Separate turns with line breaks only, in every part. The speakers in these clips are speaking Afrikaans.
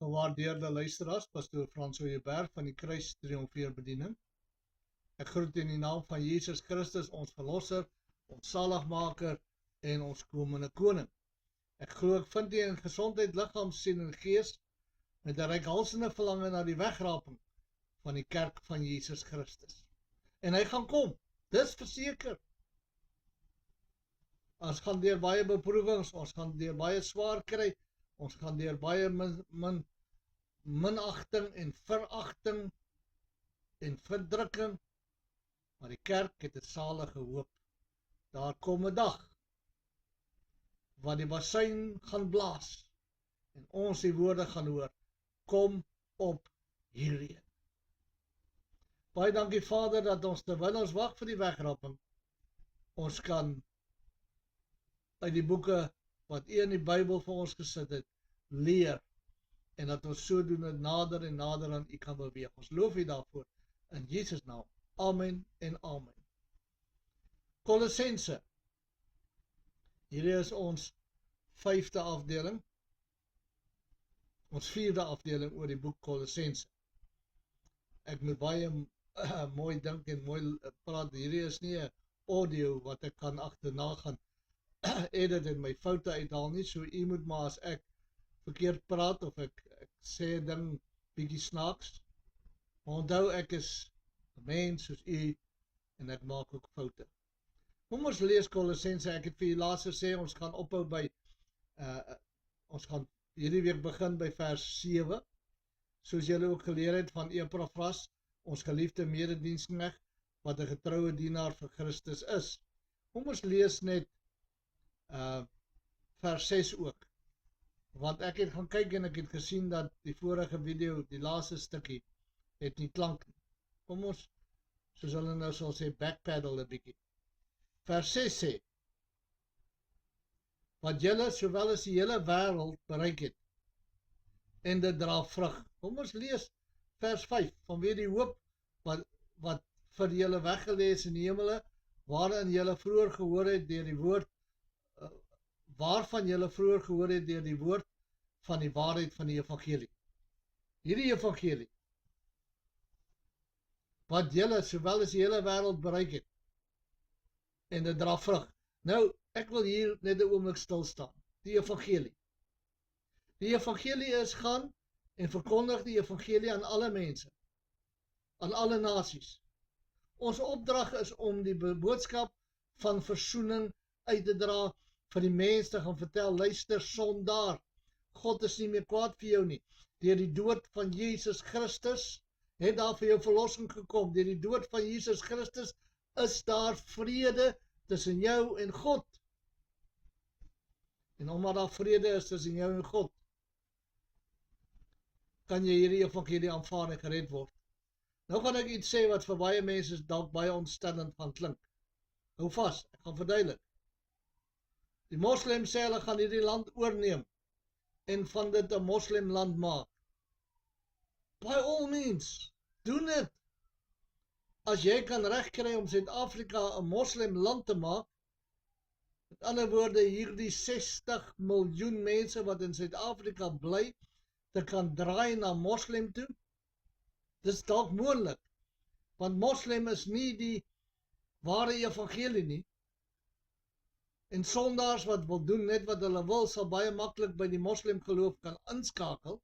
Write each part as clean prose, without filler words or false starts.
Gewaardeerde luisteraars, pastoor Frans Ooyeberg van die Kruis Triomfeerbediening. Ek groet in die naam van Jesus Christus, ons Verlosser, ons Zaligmaker en ons komende Koning. Ek glo ek vind u in gesondheid, liggaam, siel en gees, met 'n reikhalsende verlange na die wegraping van die kerk van Jesus Christus. En hy gaan kom, dis verseker. Ons gaan deur baie beproewings, ons gaan deur baie swaar kry, ons gaan deur baie minagting en veragting en verdrukking, maar die kerk het 'n salige hoop. Daar kom 'n dag waar die basuin gaan blaas en ons die woorde gaan hoor, kom op hierheen. Baie dankie Vader dat ons terwyl ons wag vir die wegraping, ons kan uit die boeke wat u in die Bybel vir ons gesit het, leer, en dat ons sodoende nader en nader aan u kan beweeg. Ons loof u daarvoor, in Jesus naam. Amen en amen. Kolossense. Hierdie is ons 5de afdeling, ons 4de afdeling oor die boek Kolossense. Ek moet baie mooi dink en mooi praat. Hierdie is nie 'n audio wat ek kan agterna gaan edit en my foute uithaal nie, so u moet maar as ek verkeerd praat of ek sê 'n ding bietjie snaaks. Maar onthou, ek is 'n mens soos u en ek maak ook foute. Kom ons lees Kolossense. Ek het vir u laas gesê ons gaan ophou by ons gaan hierdie week begin by vers 7. Soos julle ook geleer het van Epafras, ons geliefde medediensknegt wat 'n getroue dienaar vir Christus is. Kom ons lees net vers 6 ook. Want ek het gaan kyk en ek het gesien dat die vorige video, die laaste stukkie, het nie klank nie. Kom ons, soos hulle nou sal sê, backpedal 'n bietjie. Vers 6 sê, wat julle sowel as die hele wêreld bereik het, en dit dra vrug. Kom ons lees vers 5, vanweë die hoop wat vir julle weggelê is in die hemele, waarin julle vroeër gehoor het deur die woord, waarvan julle vroeër gehoor het deur die woord van die waarheid van die evangelie. Hierdie evangelie, wat julle sowel as die hele wêreld bereik het, en dit dra vrug. Nou, ek wil hier net 'n oomblik stil staan. Die evangelie. Die evangelie is gaan en verkondig die evangelie aan alle mense, aan alle nasies. Ons opdrag is om die boodskap van versoening uit te dra, vir die mense te gaan vertel, luister sondaar, God is nie meer kwaad vir jou nie. Deur die dood van Jesus Christus het daar vir jou verlossing gekom. Deur die dood van Jesus Christus is daar vrede tussen jou en God. En omdat daar vrede is tussen jou en God, kan jy hierdie evangelie aanvaar en gered word. Nou gaan ek iets sê wat vir baie mense dalk baie ontstellend gaan klink. Hou vas, ek gaan verduidelik. Die moslems sê hulle gaan hierdie land oorneem en van dit 'n moslemland maak. By all means, doen dit. As jy kan regkry om Suid-Afrika 'n moslemland te maak, met ander woorde hierdie 60 miljoen mense wat in Suid-Afrika bly, te kan draai na moslem toe, dis dalk moontlik, want moslem is nie die ware evangelie nie. En sondaars wat wil doen net wat hulle wil, sal baie maklik by die moslim geloof kan inskakel.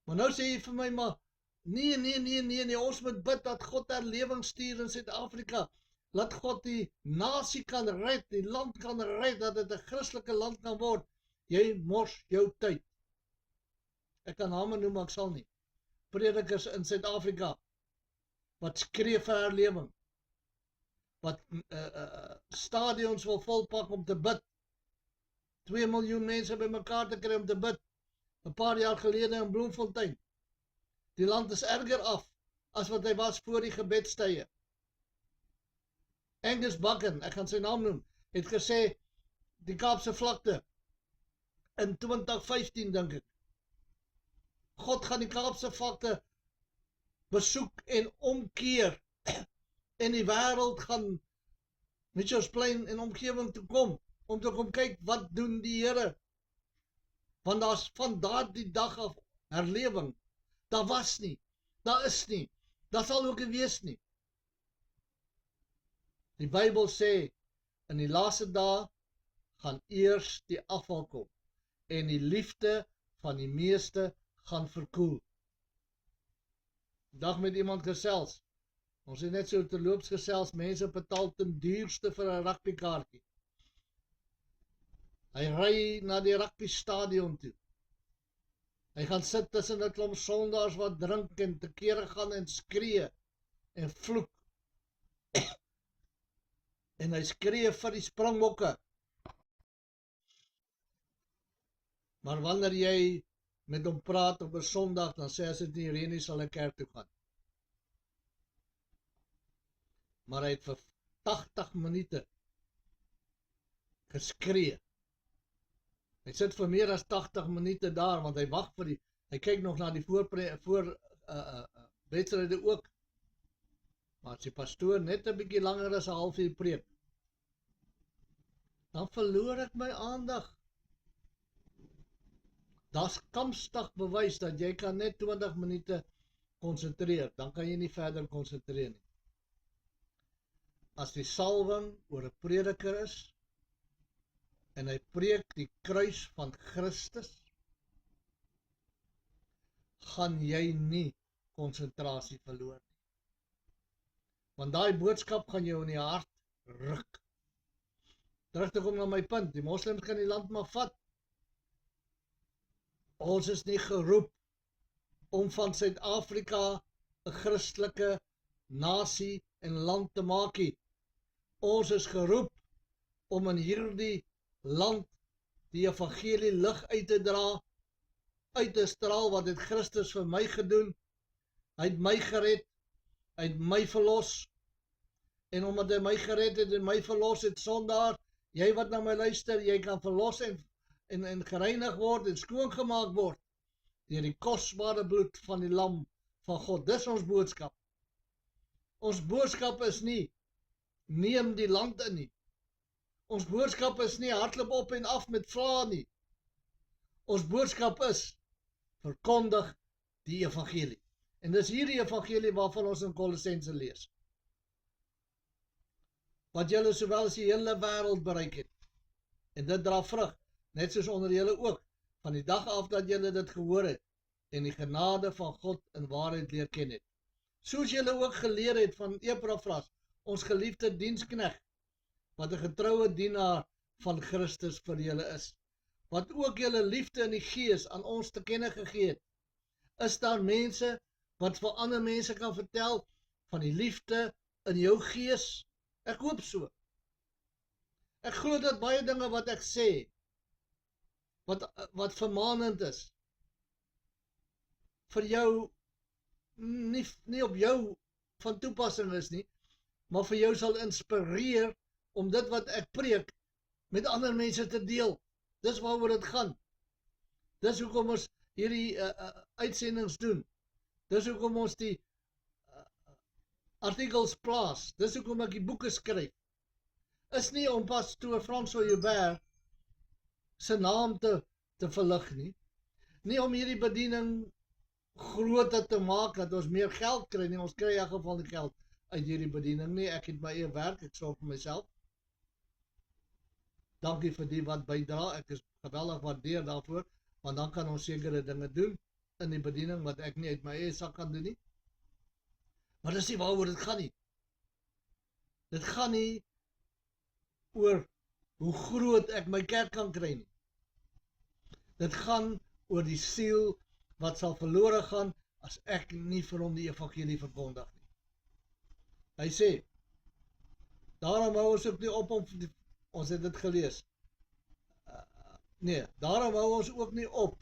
Maar nou sê jy vir my, maar nee, ons moet bid dat God herlewing stuur in Suid-Afrika. Laat God die nasie kan red, die land kan red, dat dit 'n Christelike land kan word. Jy mors jou tyd. Ek kan name noem, maar ek sal nie. Predikers in Suid-Afrika wat skree vir herlewing, wat stadions wil volpak om te bid. 2 miljoen mense by mekaar te kry om te bid. 'n paar jaar gelede in Bloemfontein. Die land is erger af as wat hy was voor die gebedstye. Angus Buchan, ek gaan sy naam noem, het gesê die Kaapse vlakte in 2015 dink ek. God gaan die Kaapse vlakte besoek en omkeer en die wêreld gaan Mitchells Plain en omgewing toe kom om te kom kyk wat doen die Here. Want daar's van daardie dag af herlewing. Daar was nie, daar is nie, daar sal ook nie wees nie. Die Bybel sê, in die laaste dae gaan eers die afval kom en die liefde van die meeste gaan verkoel. Dag met iemand gesels. Ons het net so terloops gesels, mense betaal ten duurste vir 'n rugbykaartjie. Hy ry na die rugby-stadion toe. Hy gaan sit tussen 'n klomp sondaars wat drink en te kere gaan en skree en vloek. En hy skree vir die Springbokke. Maar wanneer jy met hom praat op 'n Sondag, dan sê as dit nie reën nie, sal hy kerk toe gaan. Maar hy het vir 80 minute geskree. Hy sit vir meer as 80 minute daar, want hy wag vir hy kyk nog na die wedstryde ook. Maar as die pastoor net 'n bietjie langer as 'n halfuur preek, dan verloor ek my aandag. Daar's kampstig bewys dat jy kan net 20 minute konsentreer, dan kan jy nie verder konsentreer nie. As die salwing oor 'n prediker is, en hy preek die kruis van Christus, gaan jy nie konsentrasie verloor nie. Want daai boodskap gaan jou in die hart ruk. Terug te kom na my punt, die moslems kan die land maar vat. Ons is nie geroep om van Suid-Afrika 'n Christelike nasie en land te maak nie. Ons is geroep om in hierdie land die evangelie lig uit te dra, uit te straal. Wat het Christus vir my gedoen? Hy het my gered, hy het my verlos, en omdat hy my gered het en my verlos het, sondaar, jy wat na my luister, jy kan verlos en gereinig word en skoongemaak word deur die kosbare bloed van die lam van God. Dis ons boodskap. Ons boodskap is nie neem die land in nie. Ons boodskap is nie hardloop op en af met vrae nie. Ons boodskap is verkondig die evangelie. En dis hierdie evangelie waarvan ons in Kolossense lees. Wat julle sowel as die hele wêreld bereik het. En dit dra vrug, net soos onder julle ook, van die dag af dat julle dit gehoor het en die genade van God in waarheid leer ken het. Soos julle ook geleer het van Epafras, ons geliefde diensknegt, wat 'n getroue dienaar van Christus vir julle is, wat ook julle liefde in die gees aan ons te kenne gegee het. Is daar mense wat vir ander mense kan vertel van die liefde in jou gees? Ek hoop so. Ek glo dat baie dinge wat ek sê, wat vermaanend is, vir jou nie op jou van toepassing is nie, maar vir jou sal inspireer om dit wat ek preek met ander mense te deel. Dis waaroor dit gaan. Dis hoekom ons hierdie uitsendings doen. Dis hoekom ons die artikels plaas. Dis hoekom ek die boeke skryf. Is nie om pastoor François Joubert se naam te verlig nie. Nie om hierdie bediening groter te maak dat ons meer geld kry nie. Ons kry in elk geval nie geld uit hierdie bediening nie. Ek het my eie werk, ek sorg vir myself. Dankie vir die wat bydra. Ek is geweldig waardeer daarvoor, want dan kan ons sekere dinge doen in die bediening wat ek nie uit my eie sak kan doen nie. Maar dis nie waaroor dit gaan nie. Dit gaan nie oor hoe groot ek my kerk kan kry nie. Dit gaan oor die siel wat sal verlore gaan as ek nie vir hom die evangelie verkondig nie. Hy sê, daarom hou ons ook nie op om, ons het dit gelees, daarom hou ons ook nie op,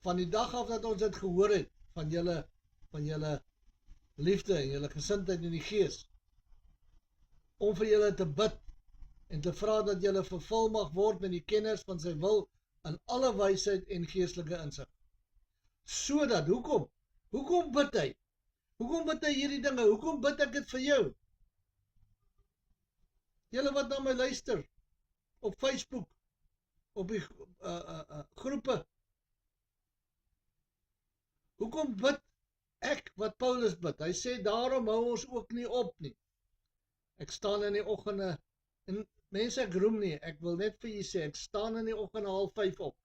van die dag af dat ons dit gehoor het, van julle liefde en julle gesindheid in die gees, om vir julle te bid, en te vra dat julle vervul mag word met die kennis van sy wil, in alle wysheid en geestelike insig. Sodat, hoekom bid hy? Hoekom bid hy hierdie dinge? Hoekom bid ek dit vir jou? Julle wat na my luister, op Facebook, op die groepe. Hoekom bid ek wat Paulus bid? Hy sê, daarom hou ons ook nie op nie. Ek staan in die oggende, en mense ek roem nie, ek wil net vir julle sê, ek staan in die oggende 4:30 op.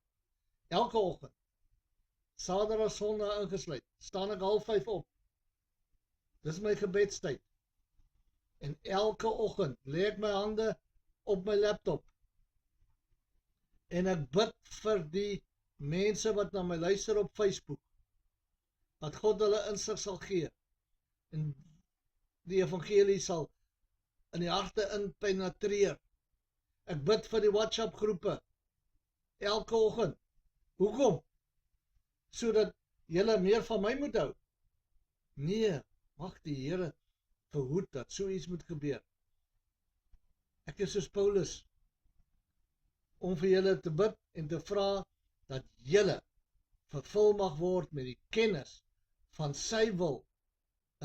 Elke oggend. Saterdag, Sondag ingesluit, staan ek 4:30 op. Dis my gebedstyd. En elke oggend lê ek my hande op my laptop. En ek bid vir die mense wat na my luister op Facebook. Dat God hulle insig sal gee. En die evangelie sal in die harte inpenetreer. Ek bid vir die WhatsApp groepe. Elke oggend. Hoekom? Sodat julle meer van my moet hou. Nee, mag die Here verhoed dat so iets moet gebeur. Ek is soos Paulus, om vir julle te bid en te vra dat julle vervul mag word met die kennis van sy wil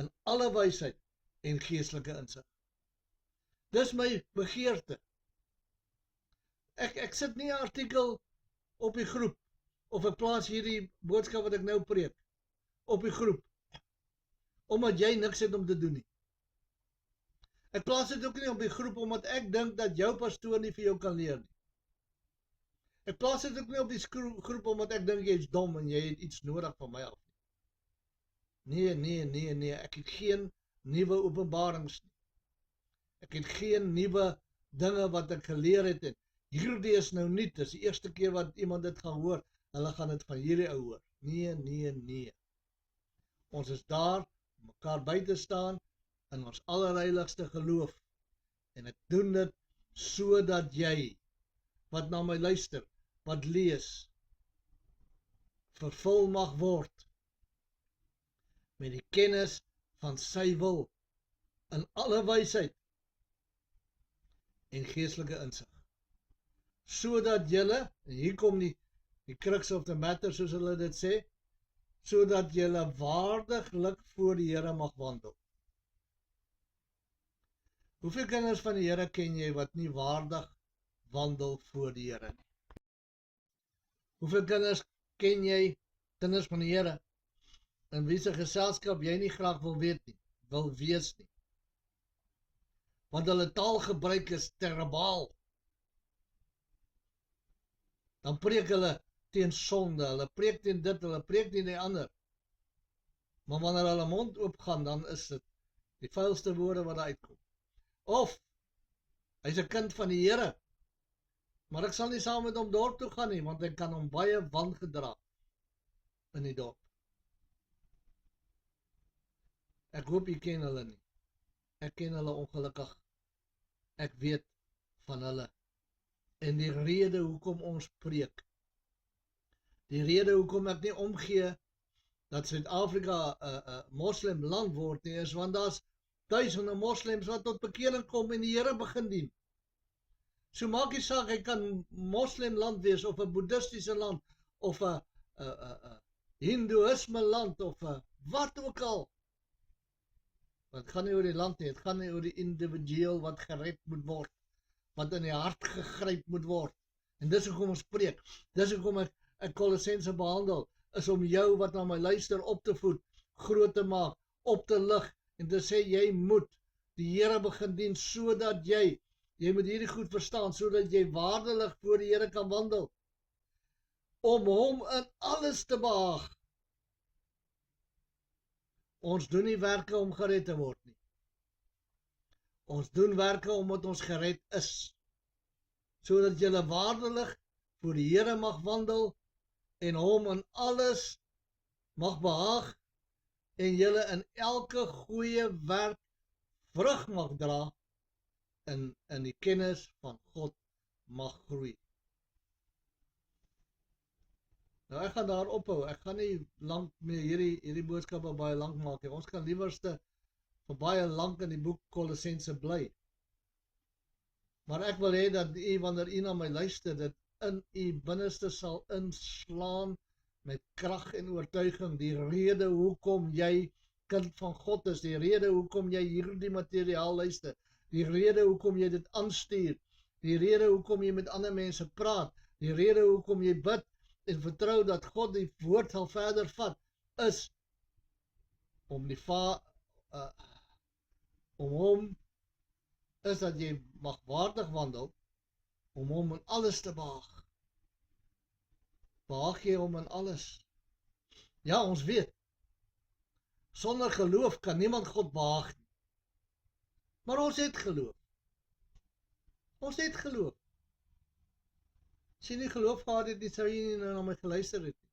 in alle wysheid en geestelike insig. Dis my begeerte. Ek sit nie 'n artikel op die groep, of ek plaas hierdie boodskap wat ek nou preek, op die groep, omdat jy niks het om te doen nie. Ek plaas dit ook nie op die groep, omdat ek dink dat jou pastoor nie vir jou kan leer nie. Ek plaas dit ook nie op die groep, omdat ek dink jy is dom en jy het iets nodig van my af. Nee, ek het geen nuwe openbarings nie. Ek het geen nuwe dinge wat ek geleer het en hierdie is nou nie, dis die eerste keer wat iemand dit gaan hoor, hulle gaan dit van hierdie ou hoor. Nee. Ons is daar, om mekaar by te staan, in ons allerheiligste geloof. En ek doen dit, sodat jy, wat na my luister, wat lees, vervul mag word, met die kennis van sy wil, in alle wysheid, en geestelike insig. Sodat julle, en hier kom die crux of the matter, soos hulle dit sê, sodat julle waardiglik voor die Here mag wandel. Hoeveel kinders van die Here ken jy wat nie waardig wandel voor die Here nie? Hoeveel kinders ken jy, kinders van die Here, in wie se geselskap jy nie graag wil wees nie? Want hulle taalgebruik is terbaal. Dan preek hulle teen sonde, hulle preek teen dit, hulle preek teen die ander. Maar wanneer hulle mond oopgaan, dan is dit die vuilste woorde wat uitkom. Of, hy is 'n kind van die Here, maar ek sal nie saam met hom dorp toe gaan nie, want ek kan hom baie wangedra in die dorp. Ek hoop jy ken hulle nie. Ek ken hulle ongelukkig. Ek weet van hulle. En die rede hoekom ons preek, die rede hoekom ek nie omgee dat Suid-Afrika 'n moslimland word nie, is want daar's duisende moslems wat tot bekering kom en die Here begin dien. So maak nie saak, hy kan moslimland wees, of 'n boeddhistiese land, of 'n hindoeïsme land, of wat ook al. Want het gaan nie oor die land nie, het gaan nie oor die individueel wat gered moet word, wat in die hart gegryp moet word. En dis hoekom ons preek, dis hoekom ek Kolossense behandel, is om jou wat na my luister op te voed, groot te maak, op te lig, en te sê, jy moet die Here begin dien, sodat jy moet hierdie goed verstaan, sodat jy waardelik voor die Here kan wandel, om hom in alles te behaag. Ons doen nie werke om gered te word nie. Ons doen werke omdat ons gered is, sodat jy waardelik voor die Here mag wandel, en hom in alles mag behaag, en julle in elke goeie werk vrug mag dra, in die kennis van God mag groei. Nou ek gaan daar ophou, ek gaan nie lank meer hierdie boodskappe baie lank maak nie. Ons kan liewerste vir baie lank in die boek Kolossense bly. Maar ek wil hê dat wanneer u na my luister, dit in u binneste sal inslaan met krag en oortuiging, die rede hoekom jy kind van God is, die rede hoekom jy hierdie materiaal luister, die rede hoekom jy dit aanstuur, die rede hoekom jy met ander mense praat, Die rede hoekom jy bid en vertrou dat God die woord sal verder vat, is om om hom, is dat jy mag waardig wandel, om hom in alles te behaag. Behaag jy hom in alles? Ja, ons weet, sonder geloof kan niemand God behaag nie. Maar ons het geloof. Ons het geloof. As jy nie geloof gehad het, sou jy nie na my geluister het nie.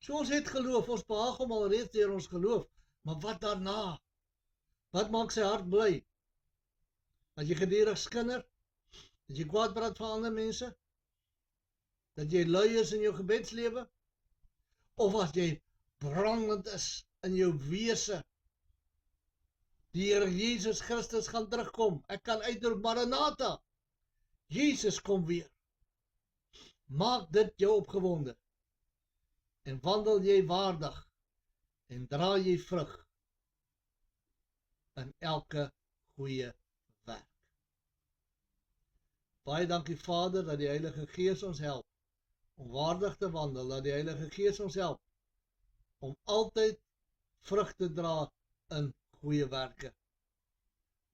So ons het geloof, ons behaag hom al reeds deur ons geloof. Maar wat daarna? Wat maak sy hart bly? Dat jy gedurig skinder? Dat jy kwaad praat van ander mense? Dat jy lui is in jou gebedslewe? Of as jy brandend is in jou wese? Die Here Jesus Christus gaan terugkom. Ek kan uitroep, Maranatha. Jesus kom weer. Maak dit jou opgewonde. En wandel jy waardig. En dra jy vrug. In elke goeie werk. Baie dankie Vader, dat die Heilige Gees ons help. Om waardig te wandel, dat die Heilige Gees ons help. Om altyd vrug te dra in goeie werke.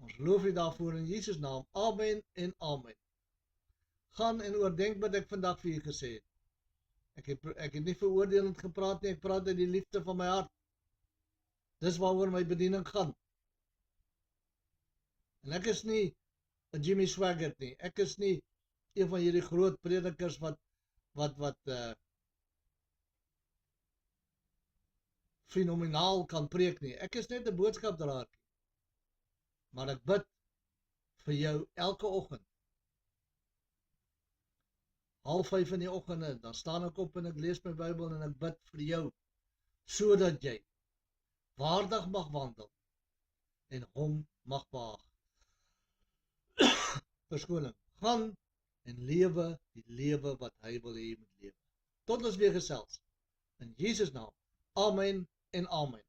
Ons loof U daarvoor in Jesus naam. Amen en amen. Gaan en oordenk wat ek vandag vir U gesê het. Ek het nie veroordelend gepraat nie, ek praat uit die liefde van my hart. Dis waaroor my bediening gaan. En ek is nie 'n Jimmy Swaggart nie. Ek is nie een van hierdie groot predikers wat fenomenaal kan preek nie. Ek is net 'n boodskapdraer. Maar ek bid vir jou elke oggend. 4:30 in die oggend, dan staan ek op en ek lees my Bybel en ek bid vir jou, sodat jy waardig mag wandel en hom mag behaag. Verskoning, gaan en lewe die lewe wat hy wil hê jy moet lewe. Tot ons weer gesels. In Jesus naam. Amen en amen.